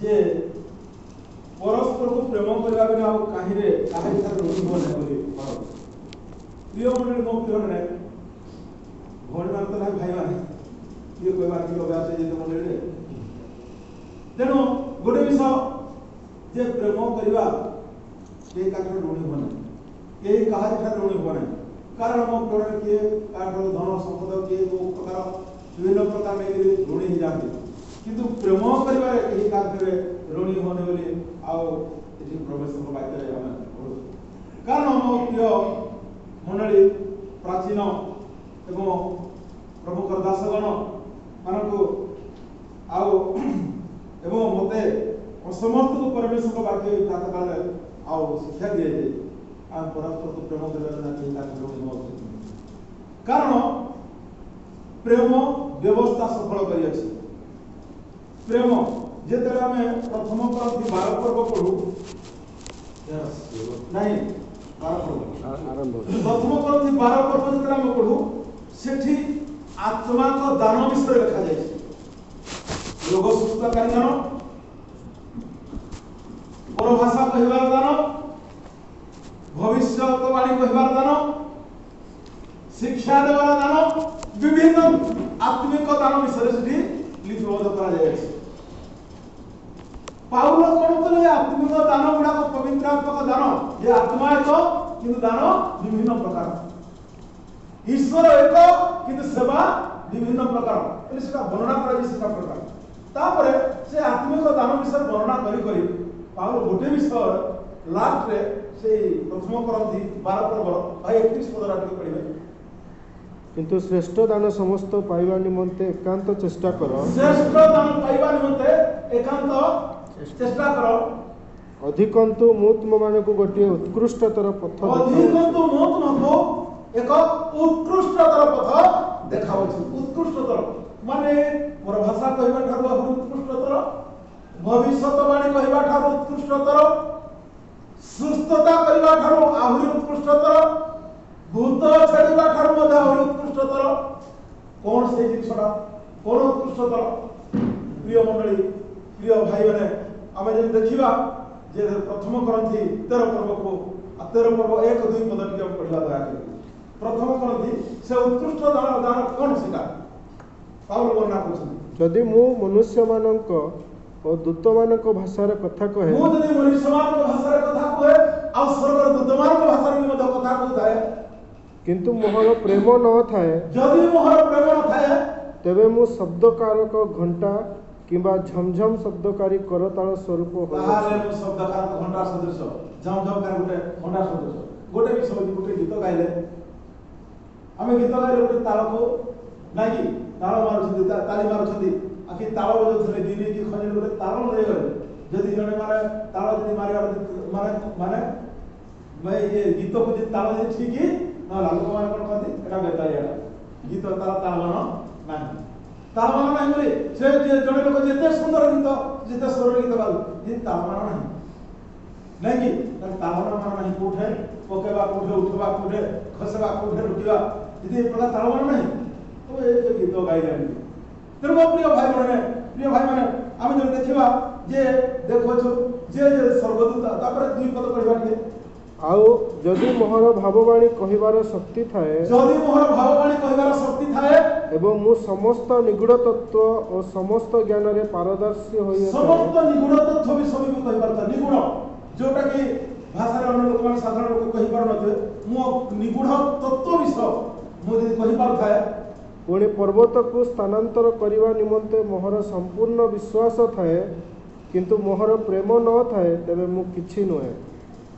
जे परस्पर को प्रेम करबा बिना आ काहिरे काहे ठारे रोहि हो नै बोली प्रिय मंडली मो प्रिय ने भोन मान तो भाई भाई माने ये कोई बात की अभ्यास है जे मंडली तेणु गोटे विषय जे प्रेम करबा के काठर ऋणी हो नै के काहे ठारे ऋणी हो नै कारण मो प्रेम के काठर धन संपद के को प्रकार विभिन्न प्रकार में ऋणी ही जाते किंतु प्रेम करिबारे केही काठरे ऋणी होने बोली आउ एठी प्रवेश को बात रे हम कारण मो प्रिय मंडली प्राचीन एवं प्रभु दासगण मानको आउ एवं मते असमर्थ को परमेश्वर को वाक्य प्रात काल आउ शिक्षा दिए जे आ परस्पर को प्रेम करबा ना केही काठरे ऋणी हो कारण प्रेम व्यवस्था सफल करी अछि प्रेम जेते हमें प्रथम क्रंथि 12 पर्व पढू नहीं 12 पर्व आरंभ प्रथम क्रंथि 12 पर्व जेते हम पढू सेठी आत्मा को दान विषय लिखा जाय रोग सुस्थकारी दान परभाषा कहबार दान भविष्यवाणी कहबार दान शिक्षा देवार दान विभिन्न आत्मिक दान विषय से लिपिबद्ध करा जाय पाउल कोन कले आत्मिक दान गुडा को पवित्रात्मक दान ये आत्मा एक किंतु दान विभिन्न प्रकार ईश्वर एक किंतु सेवा विभिन्न प्रकार एले सेटा वर्णना करा जे सेटा प्रकार तापरे से आत्मिक दान विषय वर्णना करी करी पाउल गोटे विषय लास्ट रे से प्रथम क्रंथि 12 पर्व 31 पद राति पढिबे किंतु श्रेष्ठ दान समस्त पाइबा निमंते एकांत चेष्टा कर श्रेष्ठ दान पाइबा निमंते एकांत चेष्टा करो अधिकंतु मु तुम मानकु गोटे उत्कृष्टतर पथ अधिकंतु मु तुमको एक उत्कृष्टतर पथ देखाउछु उत्कृष्टतर माने मोर भाषा कहबा ठारू आहुरि उत्कृष्टतर भविष्यवाणी कहबा ठारू उत्कृष्टतर सुस्थता करबा ठारू आहुरि उत्कृष्टतर भूत छाड़िबा ठारू मध्य आहुरि उत्कृष्टतर कोन से जिनसटा कोन उत्कृष्टतर प्रिय मंडली प्रिय भाई माने आमे जे देखिबा जे प्रथम क्रंथि 13 पर्व को 13 पर्व 1 2 पद टिके पढिबा दया करी प्रथम क्रंथि से उत्कृष्ट दान कोन सेटा पाउल वर्णना करछन यदि मु मनुष्य मानक और दूत मानक भाषार कथा कहे मु जदि मनुष्य मानक भाषार कथा कहे आ स्वर्गर दूत मानक भाषार भी मध्य कथा कहताए किंतु मोहर प्रेम न थाए यदि मोहर प्रेम न थाए तेबे मु शब्दकारक घंटा किंबा झमझम शब्दकारी करताल स्वरूप हो ताहाले मु शब्दकारक घंटा सदृश झमझम कार गोटे घंटा सदृश गोटे भी सब गोटे गीत गाइले आमे गीत गाइले गोटे ताल को नाकी ताल मारुछथि ताली मारुछथि आखि ताल बजौथले दिने की खजन गोटे ताल नै गले जदि जने माने ताल जदि मारिया माने मैं ये गीत को जे ताल जे ठीक ही ना लोक मान कोन कहथि एटा बेतालिया गीत ताल मान नाही ताल मान नाही बोले से जने लोक जेते सुंदर गीत जेते स्वर गीत गाल जे ताल मान नाही कि ताल मान नाही कोठे पकेबा कोठे उठबा कोठे खसबा कोठे रुकिबा यदि प्रकार ताल मान नाही तो ए गीत गाइला तेरे प्रिय भाई माने आमे जो देखिबा जे देखो जे स्वर्गदूत तापर दुई पद पढिबा के आउ जदि मोहर भाववाणी कहिबार शक्ति थाए जदि मोहर भाववाणी कहिबार शक्ति थाए एवं मु समस्त निगूढ़ तत्व और समस्त ज्ञान रे पारदर्शी होई समस्त निगूढ़ तत्व भी सभी को कहिबार निगूढ़ जोटा कि भाषा रे अन्य लोक मान साधारण लोक कहिबार नथे मु निगूढ़ तत्व विषय मु जदि कहिबार थाए पुणे पर्वत को स्थानांतर करने निमंते मोहर संपूर्ण विश्वास थाए किंतु मोहर प्रेम न थाए तेबे मु किछि नहे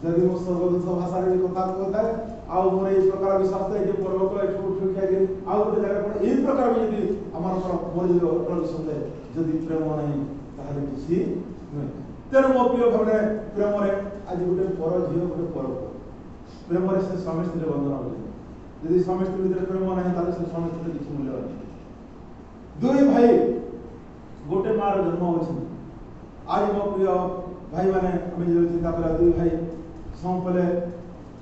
यदि मो सर्वदूत भाषा रे कथा कहता है आउ मोर ए प्रकार विश्वास है जे पर्वत एठो उठ खाइ गेली आउ गोटे जगह पर ए प्रकार में यदि हमर मोर जो विश्वास है यदि प्रेम नहीं ताहले किछि नहे तेरे मो प्रिय भावने प्रेम रे आज गोटे पर झियो गोटे पर प्रेम रे से स्वामी स्त्री बंधन होय यदि स्वामी स्त्री भीतर प्रेम नहीं ताले से स्वामी स्त्री किछि मूल्य नहीं दुई भाई गोटे मार जन्म होछि आज मो प्रिय भाई माने हम जे चिंता करा दुई भाई संपले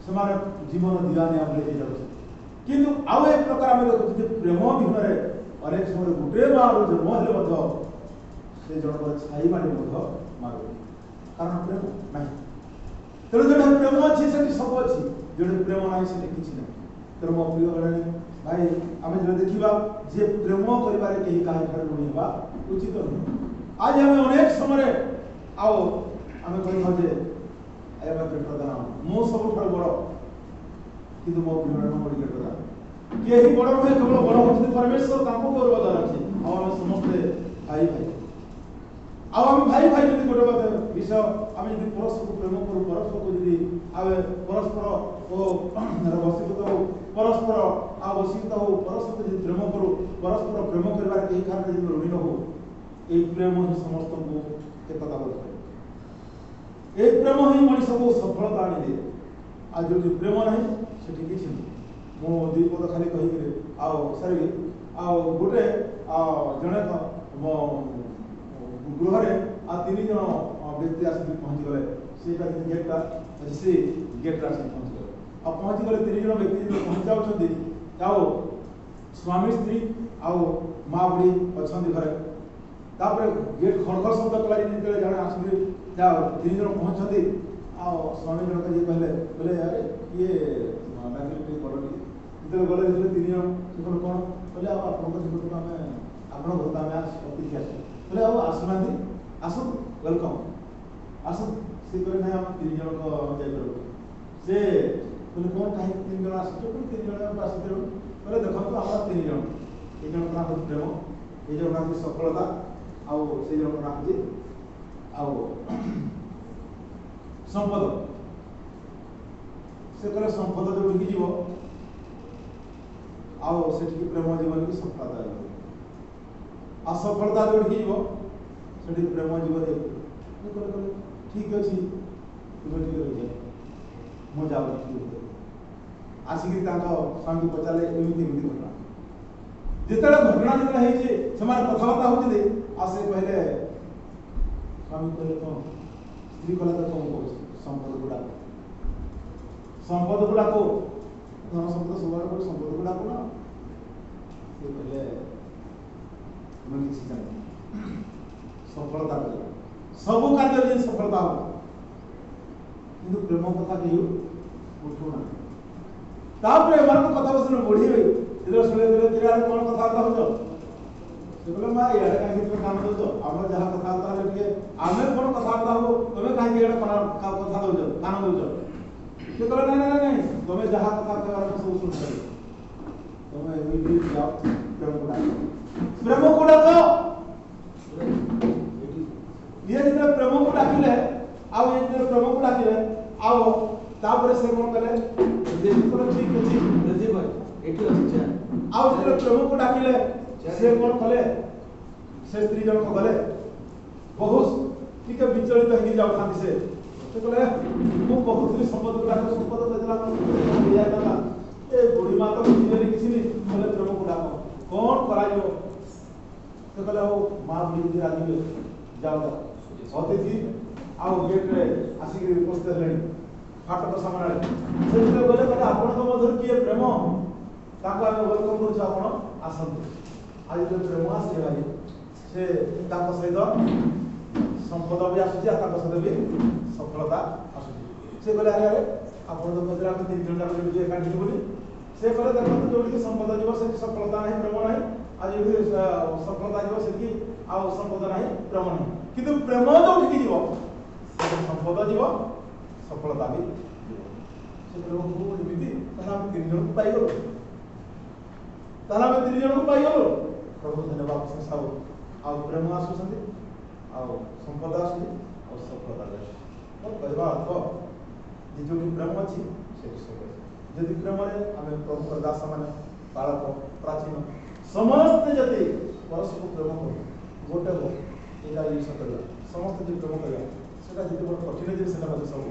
समान जीवन दिवाने हम लेके जाउछ किंतु आउ एक प्रकार हम देखु जे प्रेम विहरे अनेक समय गोटे मार जन्म हेले मध्य से जनकर छाई मारे मार कारण प्रेम ना तेणु जो प्रेम अच्छी से सब अच्छी जो प्रेम ना से किसी ना तेणु मो प्रिय गणे भाई आम जो देखा जे प्रेम कर ऋणी हवा उचित नुह आज आम अनेक समय आओ आम कही पेट दान मो सब बड़ कि मो प्रिय बड़ी पेट दान कहीं बड़ नुहे केवल बड़ होती परमेश्वर गर्वदान अच्छे आम समस्ते भाई भाई आम भाई भाई जो गोटे विषय आम जो परस्पर को प्रेम करूँ परस्पर को जी आम परस्पर वशीभूत हो परस्पर वशीभूत हो परस्पर जो प्रेम करूँ परस्पर प्रेम कर कहीं कारण जो ऋणी हो ये प्रेम ही समस्त को एकता करे प्रेम ही मनीष को सफलता आनी दे आज जो प्रेम ना से किसी मो दुई पद खाली कही सारी गोटे जड़े गृह तीन जन व्यक्ति आसिक पहुँची गले से गेटा से गेट्रे आसिक पहुँची गले पहुँची गले तीन जन व्यक्ति पहुँचाऊँ आओ स्वामी स्त्री आओ माँ बुढ़ी अच्छा घरे तापर गेट खड़खड़ शब्द कला जो जड़े आसिक तीन जन पहुँचती स्वामी जनक ये कहले बोले अरे ये डाकिले कल जो गले तीन जन कौन बोले आप घर तो आम अतिथि आस बोले आसुना आस वेलकम आस सी कहे ना आम तीन जन जापर से बोले कौन कहीं तीन जन आस तीन जन आस बोले देखो आम तीन जन ये जन नाम हूँ प्रेम ये जन नाम सफलता आउ से जन नाम हूँ संपद से कहे संपद जो जीव आओ से प्रेम जीवन की सफलता असफलता जो जीव से प्रेम जीवन ठीक अच्छे तुम्हें ठीक रही मो जाओ आसिक स्वामी पचारे एमती घटना जिते घटना जो कथबार्ता होते से कहले स्वामी कहले कौन स्त्री कहला तो कौन कह संपद को डाक संपद को डाको धन संपद सब संपद को डाको ना से कहले तुम्हें किसी जान सफलता कर सब कार्य सफलता हो कि प्रेम कथा कही उठुना कथा बस बढ़े जो शुणे कौन कथबार्ता हो बोले माँ ये कहीं तुम कान दौ आम जहाँ कथबार्ता आम कौन कथबार्ता हो तुम्हें कहीं कथा दौ कान दौ सी कहे ना ना तुम्हें जहाँ कथा कह सब शुण तुम्हें जाओ प्रेम को डाक प्रेम को डाक ये जो प्रेम को डाकिले आओ ये जो प्रेम को डाकिले आओ तापर से कौन कले ठीक अच्छी रजी भाई एठी अछि आओ जो प्रेम को डाकिले से कौन कले से स्त्री जन को गले बहुत ठीक विचलित हो जाऊँ से कहे मु कहूँ संपद को डाक संपद देला ए बुढ़ी माँ तो बुझे किसी नहीं बोले प्रेम को डाक कौन करा तो कहले माँ बुढ़ी राजी जाओ अतिथि आओ गेट रे आसिक उपस्थित है फाटक सामने से गले कहले आपण मधुर किए प्रेम ताको आम वेलकम करूँ आप आसतु आज जो प्रेम आसे भाई से सहित संपद भी आसूसी सहित भी सफलता आसूसी से कहले अरे अरे आप तीन जन जाक एकाठी बोली से कहले देखो जो संपद जीव से सफलता नहीं प्रेम नहीं आज ये सफलता जीव से आउ संपद नहीं प्रेम नहीं किंतु प्रेम जो जीव संपद जीव सफलता भी से प्रेम को एमती आम तीन जन को पाइगल आम तीन जन को पाइगल प्रभु धन्यवाद प्रशंसा हो आ प्रेम आसुँच आ संपद आसुँच आ सफलता तो कहवा अर्थ जो प्रेम अच्छी से जदि प्रेम आम प्रभु दास मैंने बालक प्राचीन समस्त जति परस्पर प्रेम कर गोटे हो यहाँ जिस करवा समस्त जो प्रेम करवा से जिते बड़ कठिन जिन सब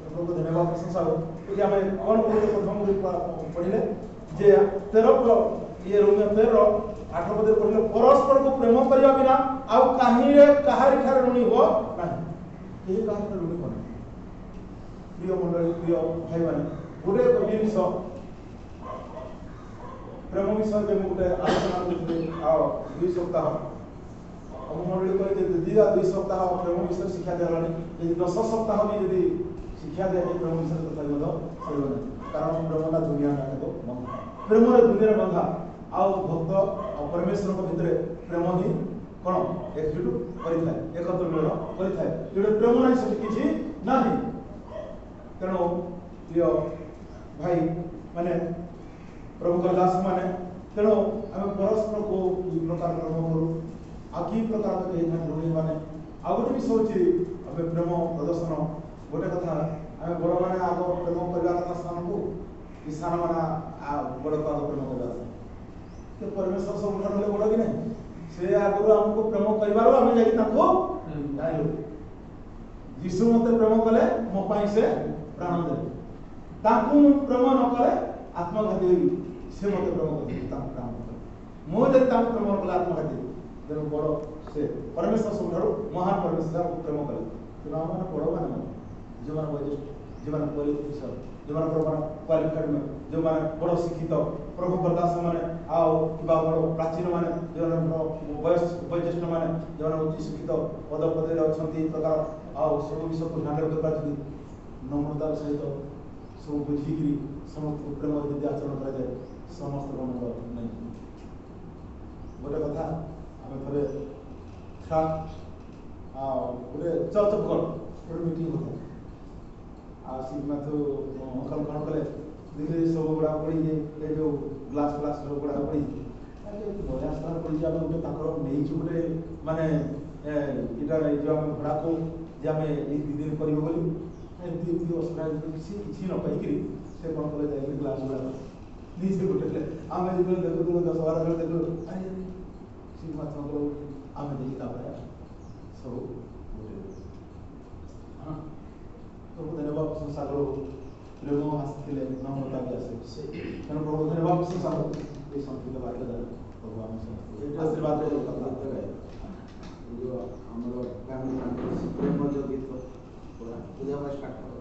प्रभु धन्यवाद प्रशंसा हो कि आम कौन पढ़े प्रथम पढ़ले जे 13 ये रोमियो 13 8 पद पढ़ले परस्पर को प्रेम करने बिना आउ कहीं कहारी ठार ऋणी हो ना ये कहार ऋणी हो प्रिय मंडली प्रिय भाई मैंने गोटे जिनस प्रेम विषय में गोटे आलोचना करते 2 सप्ताह ଆମ ମଣ୍ଡଳୀ କହି ଯଦି 2 ସପ୍ତାହ ପ୍ରେମ ବିଷୟରେ ଶିକ୍ଷା ଦିଆଗଲାଣି, ଯଦି 10 ସପ୍ତାହ ବି ଯଦି ଶିକ୍ଷା ଦିଆଯାଏ ପ୍ରେମ ବିଷୟରେ ତଥାପି ମଧ୍ୟ ସରିବନି। କାରଣ ପ୍ରେମଟା ଦୁନିଆ ନାଟକ ବନ୍ଧା, ପ୍ରେମରେ ଦୁନିଆରେ ବନ୍ଧା। ଆଉ ଭକ୍ତ ଆଉ ପରମେଶ୍ୱରଙ୍କ ଭିତରେ ପ୍ରେମ ହିଁ କ'ଣ ଏକଜୁଟ କରିଥାଏ, ଏକତ୍ର ମିଳନ କରିଥାଏ। ଯୋଉଠି ପ୍ରେମ ନାହିଁ ସେଠି କିଛି ନାହିଁ। ତେଣୁ ପ୍ରିୟ ଭାଇ ମାନେ, ପ୍ରଭୁଙ୍କର ଦାସ ମାନେ, ତେଣୁ ଆମେ ପରସ୍ପରକୁ କି ପ୍ରକାର ପ୍ରେମ କରୁ, ଆଉ କି ପ୍ରକାର ଋଣୀ ମାନେ। ଆଉ ଗୋଟେ ବିଷୟ ହେଉଛି ଆମେ ପ୍ରେମ ପ୍ରଦର୍ଶନ। ଗୋଟେ କଥା, ଆମେ ବଡ଼ମାନେ ଆଗ ପ୍ରେମ କରିବା କଥା ସାନକୁ, କି ସାନମାନେ ବଡ଼କୁ ଆଗ ପ୍ରେମ କରିବା କଥା। ସେ ପରମେଶ୍ୱର ସବୁଠାରୁ ହେଲେ ବଡ଼ କି ନାହିଁ? ସେ ଆଗରୁ ଆମକୁ ପ୍ରେମ କରିବାରୁ ଆମେ ଯାଇକି ତାଙ୍କୁ ଜାଣିଲୁ। ଯୀଶୁ ମତେ ପ୍ରେମ କଲେ, ମୋ ପାଇଁ ସେ ପ୍ରାଣ ଦେଲେ। ତାଙ୍କୁ ପ୍ରେମ ନ କଲେ ଆତ୍ମଘାତୀ ହୋଇକି ସେ ମତେ ପ୍ରେମ କରିଦେଲେ, ତାଙ୍କୁ ପ୍ରାଣ ଦେଲେ। ମୁଁ ଯଦି ତାଙ୍କୁ ପ୍ରେମ ନ କଲେ ଆତ୍ମଘାତୀ। ତେଣୁ ବଡ଼ ସେ ପରମେଶ୍ୱର ସବୁଠାରୁ ମହାନ ପରମେଶ୍ୱର ଆମକୁ ପ୍ରେମ କଲେ। ତେଣୁ ଆମମାନେ ବଡ଼ମାନେ, ଯେଉଁମାନେ ବୟୋଜ୍ୟେଷ୍ଠ, ଯେଉଁମାନେ ପରିପୋଷକ, ଯେଉଁମାନଙ୍କର କ୍ୱାଲିଫାଇଡ୍, ଯେଉଁମାନେ ବଡ଼ ଶିକ୍ଷିତ, ପ୍ରଭୁଙ୍କର ଦାସମାନେ, ଆଉ କିମ୍ବା ବଡ଼ ପ୍ରାଚୀନମାନେ, ଯେଉଁମାନଙ୍କର ବୟୋଜ୍ୟେଷ୍ଠମାନେ, ଯେଉଁମାନେ ଉଚ୍ଚ ଶିକ୍ଷିତ ପଦପଦବୀରେ ଅଛନ୍ତି, ଏ ପ୍ରକାର ଆଉ ସବୁ ବିଷୟକୁ ହ୍ୟାଣ୍ଡେଲ୍ କରିପାରୁଛନ୍ତି, ନମ୍ରତାର ସହିତ ସବୁ ବୁଝିକିରି ସମସ୍ତଙ୍କୁ ପ୍ରେମରେ ଯଦି ଆଚରଣ କରାଯାଏ, ସମସ୍ତଙ୍କ ମଙ୍ଗଳ ନାହିଁ। ଗୋଟେ କଥା, ଆମେ ଥରେ ଆଉ ଗୋଟେ ଚର୍ଚ୍ଚ ଗୋଟେ ମିଟିଂ ହଉଥିଲା। ଆଉ ଶ୍ରୀନାଥ ଅଙ୍କଲ କ'ଣ କଲେ, ଦେଖିଲେ ସବୁ ଗୁଡ଼ାକ ପଡ଼ିଛି, ଏ ଯେଉଁ ଗ୍ଲାସ୍ ଫ୍ଲାସ୍ ସବୁ ଗୁଡ଼ାକ ପଡ଼ିଛି, ବଢ଼ିଆ ସ୍ଥାନ ପଡ଼ିଛି। ଆମେ ଗୋଟେ ତାଙ୍କର ନେଇଛୁ ଗୋଟେ ମାନେ ଏଇଟା ନେଇଛୁ ଆମେ ଭଡ଼ାକୁ, ଯେ ଆମେ ଏଇ 2 ଦିନ କରିବୁ ବୋଲି। ଏମିତି ଅସୁବିଧା କିଛି ନ ପାଇକିରି ସେ କ'ଣ କଲେ, ଯାଇକି ଗ୍ଲାସ୍ ଗୁଡ଼ାକ ନିଜେ ଗୋଟେ ଆମେ ଯେତେବେଳେ ଦେଖୁଥିଲୁ 10-12 ଜଣ ଦେଖିଲୁ, ଆରେ ଶ୍ରୀନାଥଙ୍କର ଆମେ ଦେଖି ତାପରେ ସବୁ ଗୋଟେ ହଁ ପ୍ରଭୁ ଧନ୍ୟବାଦ ପ୍ରଶଂସା କରୁ। ପ୍ରେମ ଆସିଥିଲେ ନମ୍ରତା ବି ଆସେ। ତେଣୁ ପ୍ରଭୁ ଧନ୍ୟବାଦ ପ୍ରଶଂସା କରୁ। এই সংক্ষিপ্ত বাক্য দ্বারা প্রভু আমি আশীর্বাদ কথা ଆମର ପ୍ରେମ ଯୋଉ ଗୀତ ପୁରା ପୂଜା ପାଇଁ ଷ୍ଟାର୍ଟ କର,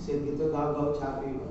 ସେ ଗୀତ ଗାଉ ଗାଉ ଛା ପିଇବା।